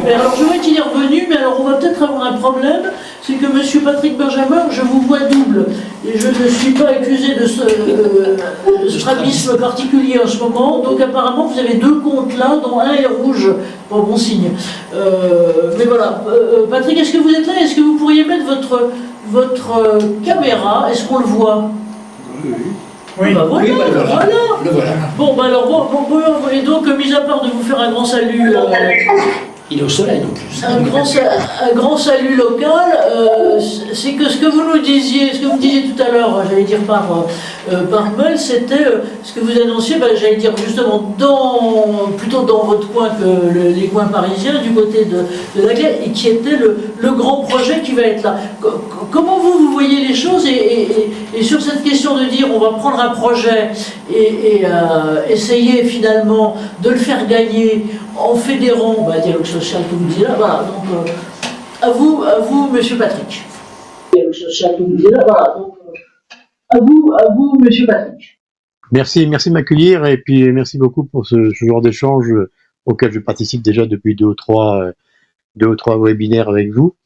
Mais alors je vois qu'il est revenu, mais alors on va peut-être avoir un problème, c'est que Monsieur Patrick Benjamin, je vous vois double, et je ne suis pas accusé de ce strabisme particulier en ce moment, donc apparemment vous avez deux comptes là, dont un est rouge, bon signe. Mais voilà, Patrick, est-ce que vous êtes là? Est-ce que vous pourriez mettre votre caméra? Est-ce qu'on le voit? Oui. Bah voilà, Oui, voilà. Le voilà. Bon, bah alors, bon, et donc, mis à part de vous faire un grand salut, Il est au soleil en plus. un grand salut local, c'est que ce que vous nous disiez, ce que vous disiez tout à l'heure, j'allais dire par mail, c'était ce que vous annonciez, j'allais dire justement plutôt dans votre coin que les coins parisiens, du côté de la Glaise, et qui était le grand projet qui va être là. Comment vous voyez les choses et sur cette question de dire on va prendre un projet et essayer finalement de le faire gagner en fédérant dialogue social que vous disiez là, voilà, donc à vous Monsieur Patrick. Dialogue social que vous disiez là, voilà, donc à vous Monsieur Patrick. Merci de m'accueillir et puis merci beaucoup pour ce genre d'échange auquel je participe déjà depuis deux ou trois webinaires avec vous.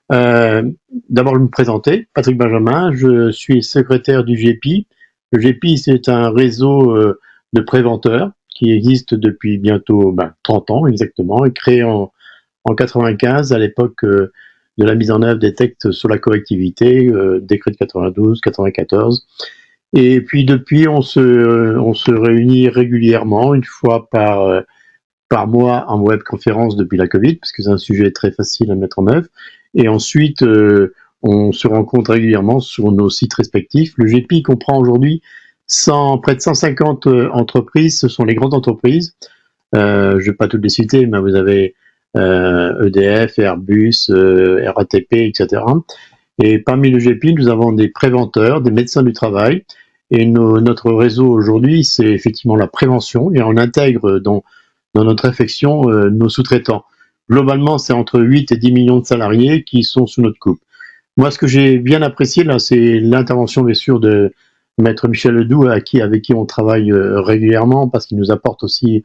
D'abord, je vais me présenter, Patrick Benjamin, je suis secrétaire du GEPI. Le GEPI, c'est un réseau de préventeurs qui existe depuis bientôt 30 ans exactement, et créé en 95 à l'époque de la mise en œuvre des textes sur la collectivité, décret de 92, 94. Et puis depuis, on se réunit régulièrement, une fois par mois en webconférence depuis la Covid, parce que c'est un sujet très facile à mettre en œuvre. Et ensuite, on se rencontre régulièrement sur nos sites respectifs. Le GEPI comprend aujourd'hui près de 150 entreprises. Ce sont les grandes entreprises. Je ne vais pas toutes les citer, mais vous avez EDF, Airbus, RATP, etc. Et parmi le GEPI, nous avons des préventeurs, des médecins du travail. Et notre réseau aujourd'hui, c'est effectivement la prévention. Et on intègre dans notre réflexion nos sous-traitants. Globalement, c'est entre 8 et 10 millions de salariés qui sont sous notre coupe. Moi, ce que j'ai bien apprécié, là, c'est l'intervention, bien sûr, de Maître Michel Ledoux, avec qui on travaille régulièrement, parce qu'il nous apporte aussi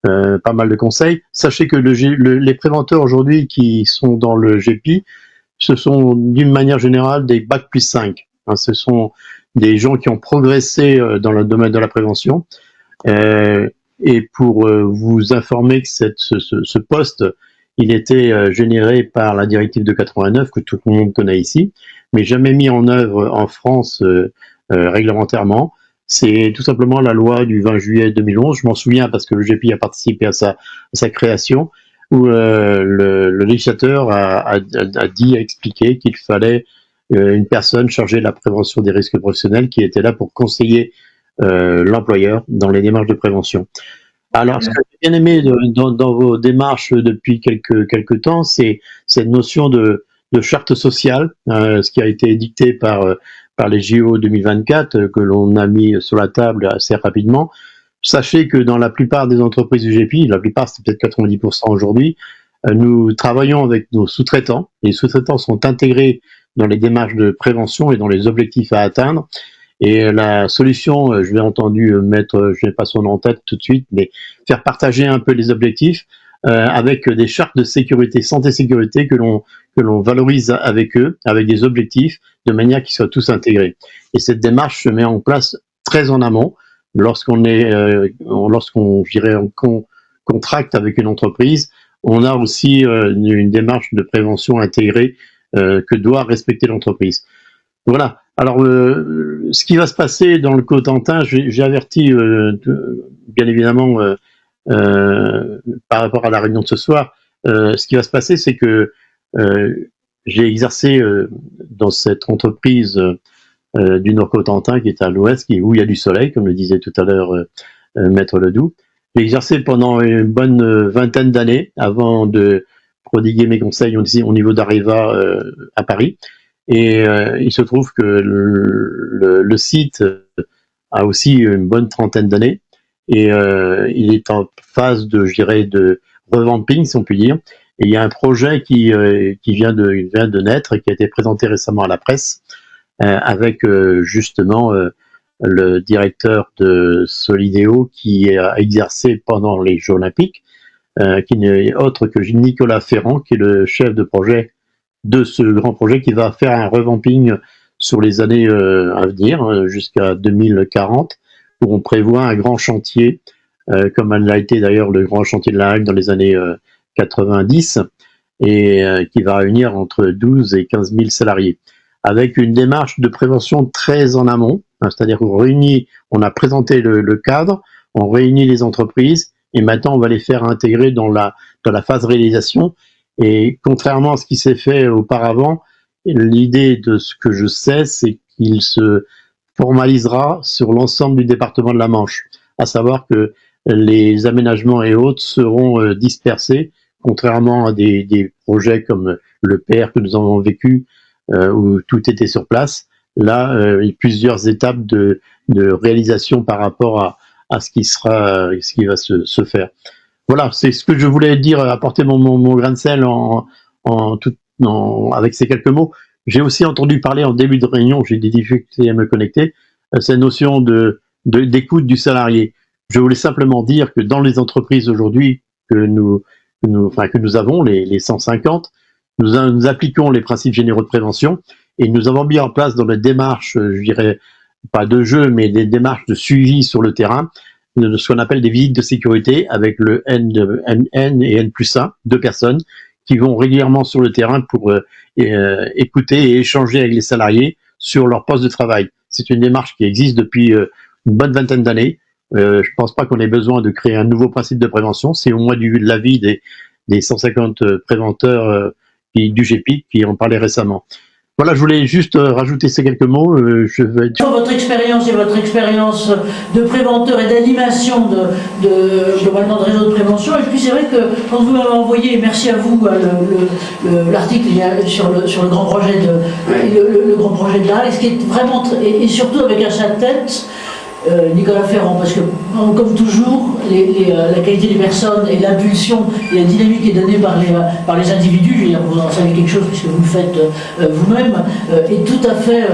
pas mal de conseils. Sachez que les préventeurs aujourd'hui qui sont dans le GEPI, ce sont d'une manière générale des Bac+5. Hein, ce sont des gens qui ont progressé dans le domaine de la prévention. Et pour vous informer que ce poste, il était généré par la directive de 89, que tout le monde connaît ici, mais jamais mis en œuvre en France réglementairement. C'est tout simplement la loi du 20 juillet 2011, je m'en souviens parce que le GEPI a participé à sa création, où le législateur a expliqué qu'il fallait une personne chargée de la prévention des risques professionnels qui était là pour conseiller l'employeur dans les démarches de prévention. Alors, ce que j'ai bien aimé dans vos démarches depuis quelques temps, c'est cette notion de charte sociale, ce qui a été dicté par les JO 2024, que l'on a mis sur la table assez rapidement. Sachez que dans la plupart des entreprises du GEPI, la plupart, c'est peut-être 90% aujourd'hui, nous travaillons avec nos sous-traitants. Les sous-traitants sont intégrés dans les démarches de prévention et dans les objectifs à atteindre. Et la solution, je l'ai entendu mettre, je n'ai pas son nom en tête tout de suite, mais faire partager un peu les objectifs avec des chartes de sécurité, santé-sécurité que l'on valorise avec eux, avec des objectifs, de manière qu'ils soient tous intégrés. Et cette démarche se met en place très en amont, lorsqu'on contracte avec une entreprise. On a aussi une démarche de prévention intégrée que doit respecter l'entreprise. Voilà. Alors, ce qui va se passer dans le Cotentin, j'ai averti, bien évidemment, par rapport à la réunion de ce soir, ce qui va se passer, c'est que j'ai exercé dans cette entreprise du Nord-Cotentin qui est à l'ouest, où il y a du soleil, comme le disait tout à l'heure Maître Ledoux. J'ai exercé pendant une bonne vingtaine d'années avant de prodiguer mes conseils au niveau d'Areva à Paris. Et il se trouve que le site a aussi une bonne trentaine d'années et il est en phase de revamping, si on peut dire. Et il y a un projet qui vient de naître et qui a été présenté récemment à la presse avec justement le directeur de Solideo qui a exercé pendant les Jeux Olympiques qui n'est autre que Nicolas Ferrand, qui est le chef de projet de ce grand projet, qui va faire un revamping sur les années à venir, jusqu'à 2040, où on prévoit un grand chantier, comme elle a été d'ailleurs le grand chantier de la Hague dans les années 90, et qui va réunir entre 12 et 15 000 salariés, avec une démarche de prévention très en amont, c'est-à-dire on a présenté le cadre, on réunit les entreprises, et maintenant on va les faire intégrer dans la phase réalisation. Et contrairement à ce qui s'est fait auparavant, l'idée de ce que je sais, c'est qu'il se formalisera sur l'ensemble du département de la Manche, à savoir que les aménagements et autres seront dispersés, contrairement à des projets comme le PR que nous avons vécu, où tout était sur place. Là, il y a plusieurs étapes de réalisation par rapport à ce qui va se faire. Voilà, c'est ce que je voulais dire, apporter mon grain de sel avec ces quelques mots. J'ai aussi entendu parler en début de réunion, j'ai des difficultés à me connecter, cette notion d'écoute du salarié. Je voulais simplement dire que dans les entreprises aujourd'hui que nous avons, les 150, nous appliquons les principes généraux de prévention et nous avons mis en place dans la démarche, je dirais, pas de jeu, mais des démarches de suivi sur le terrain, ce qu'on appelle des visites de sécurité avec le N et N+1, 2 personnes, qui vont régulièrement sur le terrain pour écouter et échanger avec les salariés sur leur poste de travail. C'est une démarche qui existe depuis une bonne vingtaine d'années. Je pense pas qu'on ait besoin de créer un nouveau principe de prévention. C'est au moins de l'avis des 150 préventeurs du GEPIC qui en parlaient récemment. Voilà, je voulais juste rajouter ces quelques mots. Sur votre expérience et votre expérience de préventeur et d'animation globalement de réseau de prévention. Et puis c'est vrai que quand vous m'avez envoyé, merci à vous, l'article sur le grand projet le grand projet de l'ARC, ce qui est vraiment et surtout avec à sa tête Nicolas Ferrand, parce que comme toujours, la qualité des personnes et l'impulsion et la dynamique est donnée par les individus, je veux dire, vous en savez quelque chose puisque vous le faites vous-même, est tout à fait